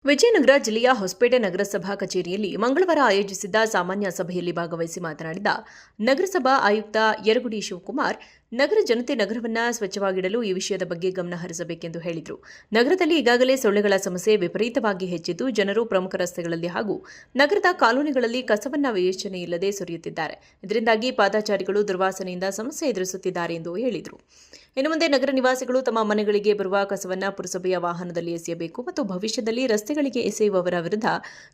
ವಿಜಯನಗರ ಜಿಲ್ಲೆಯ ಹೊಸಪೇಟೆ ನಗರಸಭಾ ಕಚೇರಿಯಲ್ಲಿ ಮಂಗಳವಾರ ಆಯೋಜಿಸಿದ್ದ ಸಾಮಾನ್ಯ ಸಭೆಯಲ್ಲಿ ಭಾಗವಹಿಸಿ ಮಾತನಾಡಿದ ನಗರಸಭಾ ಆಯುಕ್ತ ಯರಗುಡಿ ಶಿವಕುಮಾರ್, ನಗರ ಜನತೆ ನಗರವನ್ನು ಸ್ವಚ್ಛವಾಗಿಡಲು ಈ ವಿಷಯದ ಬಗ್ಗೆ ಗಮನ ಹರಿಸಬೇಕೆಂದು ಹೇಳಿದರು. ನಗರದಲ್ಲಿ ಈಗಾಗಲೇ ಸೊಳ್ಳೆಗಳ ಸಮಸ್ಯೆ ವಿಪರೀತವಾಗಿ ಹೆಚ್ಚಿದ್ದು, ಜನರು ಪ್ರಮುಖ ರಸ್ತೆಗಳಲ್ಲಿ ಹಾಗೂ ನಗರದ ಕಾಲೋನಿಗಳಲ್ಲಿ ಕಸವನ್ನು ವಿವೇಚನೆ ಇಲ್ಲದೆ ಸುರಿಯುತ್ತಿದ್ದಾರೆ. ಇದರಿಂದಾಗಿ ಪಾದಚಾರಿಗಳು ದುರ್ವಾಸನೆಯಿಂದ ಸಮಸ್ಯೆ ಎದುರಿಸುತ್ತಿದ್ದಾರೆ ಎಂದು ಹೇಳಿದರು. ಇನ್ನು ಮುಂದೆ ನಗರ ನಿವಾಸಿಗಳು ತಮ್ಮ ಮನೆಗಳಿಗೆ ಬರುವ ಕಸವನ್ನು ಪುರಸಭೆಯ ವಾಹನದಲ್ಲಿ ಎಸೆಯಬೇಕು ಮತ್ತು ಭವಿಷ್ಯದಲ್ಲಿ ರಸ್ತೆಗಳಿಗೆ ಎಸೆಯುವವರ ವಿರುದ್ಧ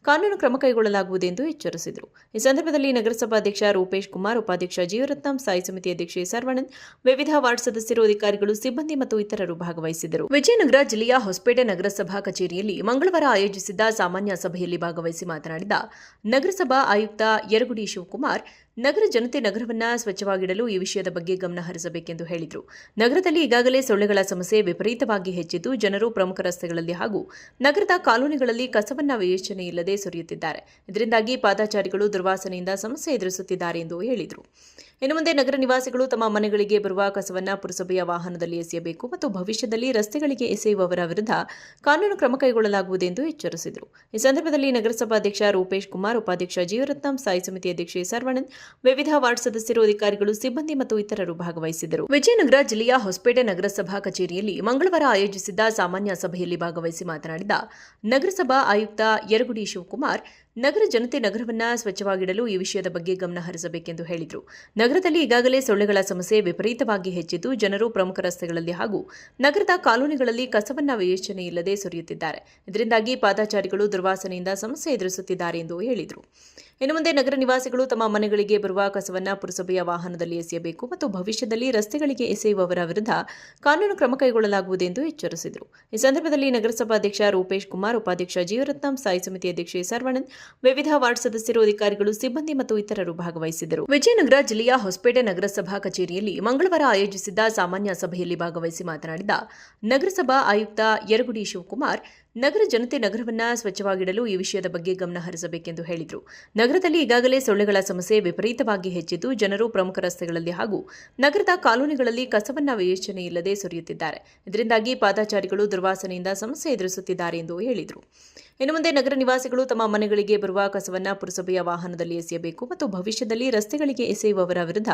ಕಾನೂನು ಕ್ರಮ ಕೈಗೊಳ್ಳಲಾಗುವುದು ಎಂದು ಎಚ್ಚರಿಸಿದರು. ಈ ಸಂದರ್ಭದಲ್ಲಿ ನಗರಸಭಾಧ್ಯಕ್ಷ ರೂಪೇಶ್ ಕುಮಾರ್, ಉಪಾಧ್ಯಕ್ಷ ಜೀವರತ್ನಂ, ಸ್ಥಾಯಿ ಸಮಿತಿ ಅಧ್ಯಕ್ಷೆ ಸರ್ವಾನಂದ್, ವಿವಿಧ ವಾರ್ಡ್ ಸದಸ್ಯರು, ಅಧಿಕಾರಿಗಳು, ಸಿಬ್ಬಂದಿ ಮತ್ತು ಇತರರು ಭಾಗವಹಿಸಿದ್ದರು. ವಿಜಯನಗರ ಜಿಲ್ಲೆಯ ಹೊಸಪೇಟೆ ನಗರಸಭಾ ಕಚೇರಿಯಲ್ಲಿ ಮಂಗಳವಾರ ಆಯೋಜಿಸಿದ್ದ ಸಾಮಾನ್ಯ ಸಭೆಯಲ್ಲಿ ಭಾಗವಹಿಸಿ ಮಾತನಾಡಿದ ನಗರಸಭಾ ಆಯುಕ್ತ ಯರಗುಡಿ ಶಿವಕುಮಾರ್, ನಗರ ಜನತೆ ನಗರವನ್ನು ಸ್ವಚ್ಛವಾಗಿಡಲು ಈ ವಿಷಯದ ಬಗ್ಗೆ ಗಮನ ಹರಿಸಬೇಕೆಂದು ಹೇಳಿದರು. ನಗರದಲ್ಲಿ ಈಗಾಗಲೇ ಸೊಳ್ಳೆಗಳ ಸಮಸ್ಯೆ ವಿಪರೀತವಾಗಿ ಹೆಚ್ಚಿದ್ದು, ಜನರು ಪ್ರಮುಖ ರಸ್ತೆಗಳಲ್ಲಿ ಹಾಗೂ ನಗರದ ಕಾಲೋನಿಗಳಲ್ಲಿ ಕಸವನ್ನು ವಿವೇಚನೆ ಇಲ್ಲದೆ ಸುರಿಯುತ್ತಿದ್ದಾರೆ. ಇದರಿಂದಾಗಿ ಪಾದಚಾರಿಗಳು ದುರ್ವಾಸನೆಯಿಂದ ಸಮಸ್ಯೆ ಎದುರಿಸುತ್ತಿದ್ದಾರೆ ಎಂದು ಹೇಳಿದರು. ಇನ್ನು ಮುಂದೆ ನಗರ ನಿವಾಸಿಗಳು ತಮ್ಮ ಮನೆಗಳಿಗೆ ಬರುವ ಕಸವನ್ನು ಪುರಸಭೆಯ ವಾಹನದಲ್ಲಿ ಎಸೆಯಬೇಕು ಮತ್ತು ಭವಿಷ್ಯದಲ್ಲಿ ರಸ್ತೆಗಳಿಗೆ ಎಸೆಯುವವರ ವಿರುದ್ಧ ಕಾನೂನು ಕ್ರಮ ಕೈಗೊಳ್ಳಲಾಗುವುದು ಎಂದು ಎಚ್ಚರಿಸಿದರು. ಈ ಸಂದರ್ಭದಲ್ಲಿ ನಗರಸಭಾಧ್ಯಕ್ಷ ರೂಪೇಶ್ ಕುಮಾರ್, ಉಪಾಧ್ಯಕ್ಷ ಜೀವರತ್ನಂ, ಸ್ಥಾಯಿ ಸಮಿತಿ ಅಧ್ಯಕ್ಷೆ ಸರ್ವಾನಂದ್, ವಿವಿಧ ವಾರ್ಡ್ ಸದಸ್ಯರು, ಅಧಿಕಾರಿಗಳು, ಸಿಬ್ಬಂದಿ ಮತ್ತು ಇತರರು ಭಾಗವಹಿಸಿದ್ದರು. ವಿಜಯನಗರ ಜಿಲ್ಲೆಯ ಹೊಸಪೇಟೆ ನಗರಸಭಾ ಕಚೇರಿಯಲ್ಲಿ ಮಂಗಳವಾರ ಆಯೋಜಿಸಿದ್ದ ಸಾಮಾನ್ಯ ಸಭೆಯಲ್ಲಿ ಭಾಗವಹಿಸಿ ಮಾತನಾಡಿದ ನಗರಸಭಾ ಆಯುಕ್ತ ಯರಗುಡಿ ಶಿವಕುಮಾರ್, ನಗರ ಜನತೆ ನಗರವನ್ನು ಸ್ವಚ್ಛವಾಗಿಡಲು ಈ ವಿಷಯದ ಬಗ್ಗೆ ಗಮನ ಹರಿಸಬೇಕೆಂದು ಹೇಳಿದರು. ನಗರದಲ್ಲಿ ಈಗಾಗಲೇ ಸೊಳ್ಳೆಗಳ ಸಮಸ್ಯೆ ವಿಪರೀತವಾಗಿ ಹೆಚ್ಚಿದ್ದು, ಜನರು ಪ್ರಮುಖ ರಸ್ತೆಗಳಲ್ಲಿ ಹಾಗೂ ನಗರದ ಕಾಲೋನಿಗಳಲ್ಲಿ ಕಸವನ್ನು ವಿವೇಚನೆ ಇಲ್ಲದೆ ಸುರಿಯುತ್ತಿದ್ದಾರೆ. ಇದರಿಂದಾಗಿ ಪಾದಚಾರಿಗಳು ದುರ್ವಾಸನೆಯಿಂದ ಸಮಸ್ಯೆ ಎದುರಿಸುತ್ತಿದ್ದಾರೆ ಎಂದು ಹೇಳಿದರು. ಇನ್ನು ಮುಂದೆ ನಗರ ನಿವಾಸಿಗಳು ತಮ್ಮ ಮನೆಗಳಿಗೆ ಬರುವ ಕಸವನ್ನು ಪುರಸಭೆಯ ವಾಹನದಲ್ಲಿ ಎಸೆಯಬೇಕು ಮತ್ತು ಭವಿಷ್ಯದಲ್ಲಿ ರಸ್ತೆಗಳಿಗೆ ಎಸೆಯುವವರ ವಿರುದ್ಧ ಕಾನೂನು ಕ್ರಮ ಕೈಗೊಳ್ಳಲಾಗುವುದು ಎಂದು ಎಚ್ಚರಿಸಿದರು. ಈ ಸಂದರ್ಭದಲ್ಲಿ ನಗರಸಭಾಧ್ಯಕ್ಷ ರೂಪೇಶ್ ಕುಮಾರ್, ಉಪಾಧ್ಯಕ್ಷ ಜೀವರತ್ನಂ, ಸ್ಥಾಯಿ ಸಮಿತಿ ಅಧ್ಯಕ್ಷೆ ಸರ್ವಾನಂದ್, ವಿವಿಧ ವಾರ್ಡ್ ಸದಸ್ಯರು, ಅಧಿಕಾರಿಗಳು, ಸಿಬ್ಬಂದಿ ಮತ್ತು ಇತರರು ಭಾಗವಹಿಸಿದ್ದರು. ವಿಜಯನಗರ ಜಿಲ್ಲೆಯ ಹೊಸಪೇಟೆ ನಗರಸಭಾ ಕಚೇರಿಯಲ್ಲಿ ಮಂಗಳವಾರ ಆಯೋಜಿಸಿದ್ದ ಸಾಮಾನ್ಯ ಸಭೆಯಲ್ಲಿ ಭಾಗವಹಿಸಿ ಮಾತನಾಡಿದ ನಗರಸಭಾ ಆಯುಕ್ತ ಯರಗುಡಿ ಶಿವಕುಮಾರ್, ನಗರ ಜನತೆ ನಗರವನ್ನು ಸ್ವಚ್ಛವಾಗಿಡಲು ಈ ವಿಷಯದ ಬಗ್ಗೆ ಗಮನ ಹರಿಸಬೇಕೆಂದು ಹೇಳಿದರು. ನಗರದಲ್ಲಿ ಈಗಾಗಲೇ ಸೊಳ್ಳೆಗಳ ಸಮಸ್ಯೆ ವಿಪರೀತವಾಗಿ ಹೆಚ್ಚಿದ್ದು, ಜನರು ಪ್ರಮುಖ ರಸ್ತೆಗಳಲ್ಲಿ ಹಾಗೂ ನಗರದ ಕಾಲೋನಿಗಳಲ್ಲಿ ಕಸವನ್ನು ವಿವೇಚನೆ ಇಲ್ಲದೆ ಸುರಿಯುತ್ತಿದ್ದಾರೆ. ಇದರಿಂದಾಗಿ ಪಾದಚಾರಿಗಳು ದುರ್ವಾಸನೆಯಿಂದ ಸಮಸ್ಯೆ ಎದುರಿಸುತ್ತಿದ್ದಾರೆ ಎಂದು ಹೇಳಿದರು. ಇನ್ನು ಮುಂದೆ ನಗರ ನಿವಾಸಿಗಳು ತಮ್ಮ ಮನೆಗಳಿಗೆ ಬರುವ ಕಸವನ್ನು ಪುರಸಭೆಯ ವಾಹನದಲ್ಲಿ ಎಸೆಯಬೇಕು ಮತ್ತು ಭವಿಷ್ಯದಲ್ಲಿ ರಸ್ತೆಗಳಿಗೆ ಎಸೆಯುವವರ ವಿರುದ್ಧ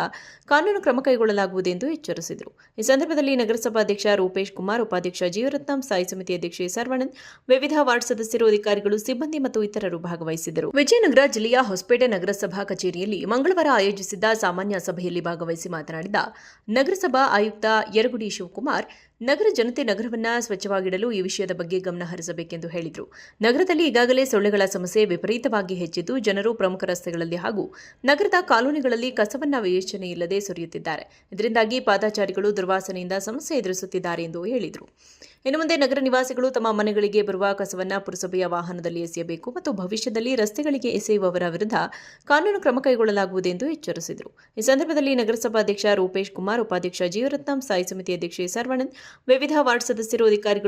ಕಾನೂನು ಕ್ರಮ ಕೈಗೊಳ್ಳಲಾಗುವುದು ಎಂದು ಎಚ್ಚರಿಸಿದರು. ಈ ಸಂದರ್ಭದಲ್ಲಿ ನಗರಸಭಾಧ್ಯಕ್ಷ ರೂಪೇಶ್ ಕುಮಾರ್, ಉಪಾಧ್ಯಕ್ಷ ಜೀವರತ್ನಂ, ಸ್ಥಾಯಿ ಸಮಿತಿ ಅಧ್ಯಕ್ಷೆ ಸರ್ವಾನಂದ್, ವಿವಿಧ ವಾರ್ಡ್ ಸದಸ್ಯರು, ಅಧಿಕಾರಿಗಳು, ಸಿಬ್ಬಂದಿ ಮತ್ತು ಇತರರು ಭಾಗವಹಿಸಿದ್ದರು. ವಿಜಯನಗರ ಜಿಲ್ಲೆಯ ಹೊಸಪೇಟೆ ನಗರಸಭಾ ಕಚೇರಿಯಲ್ಲಿ ಮಂಗಳವಾರ ಆಯೋಜಿಸಿದ್ದ ಸಾಮಾನ್ಯ ಸಭೆಯಲ್ಲಿ ಭಾಗವಹಿಸಿ ಮಾತನಾಡಿದ ನಗರಸಭಾ ಆಯುಕ್ತ ಯರಗುಡಿ ಶಿವಕುಮಾರ್, ನಗರ ಜನತೆ ನಗರವನ್ನು ಸ್ವಚ್ಛವಾಗಿಡಲು ಈ ವಿಷಯದ ಬಗ್ಗೆ ಗಮನ ಹರಿಸಬೇಕೆಂದು ಹೇಳಿದರು. ನಗರದಲ್ಲಿ ಈಗಾಗಲೇ ಸೊಳ್ಳೆಗಳ ಸಮಸ್ಯೆ ವಿಪರೀತವಾಗಿ ಹೆಚ್ಚಿದ್ದು, ಜನರು ಪ್ರಮುಖ ರಸ್ತೆಗಳಲ್ಲಿ ಹಾಗೂ ನಗರದ ಕಾಲೋನಿಗಳಲ್ಲಿ ಕಸವನ್ನು ವಿವೇಚನೆ ಇಲ್ಲದೆ ಸುರಿಯುತ್ತಿದ್ದಾರೆ. ಇದರಿಂದಾಗಿ ಪಾದಚಾರಿಗಳು ದುರ್ವಾಸನೆಯಿಂದ ಸಮಸ್ಯೆ ಎದುರಿಸುತ್ತಿದ್ದಾರೆ ಎಂದು ಹೇಳಿದರು. ಇನ್ನು ಮುಂದೆ ನಗರ ನಿವಾಸಿಗಳು ತಮ್ಮ ಮನೆಗಳಿಗೆ ಬರುವ ಕಸವನ್ನು ಪುರಸಭೆಯ ವಾಹನದಲ್ಲಿ ಎಸೆಯಬೇಕು ಮತ್ತು ಭವಿಷ್ಯದಲ್ಲಿ ರಸ್ತೆಗಳಿಗೆ ಎಸೆಯುವವರ ವಿರುದ್ಧ ಕಾನೂನು ಕ್ರಮ ಕೈಗೊಳ್ಳಲಾಗುವುದು ಎಂದು ಎಚ್ಚರಿಸಿದರು. ಈ ಸಂದರ್ಭದಲ್ಲಿ ನಗರಸಭಾಧ್ಯಕ್ಷ ರೂಪೇಶ್ ಕುಮಾರ್, ಉಪಾಧ್ಯಕ್ಷ ಜೀವರತ್ನಂ, ಸ್ಥಾಯಿ ಸಮಿತಿ ಅಧ್ಯಕ್ಷೆ ಸರ್ವಾನಂದ್, ವಿವಿಧ ವಾರ್ಡ್ ಸದಸ್ಯರು, ಅಧಿಕಾರಿಗಳು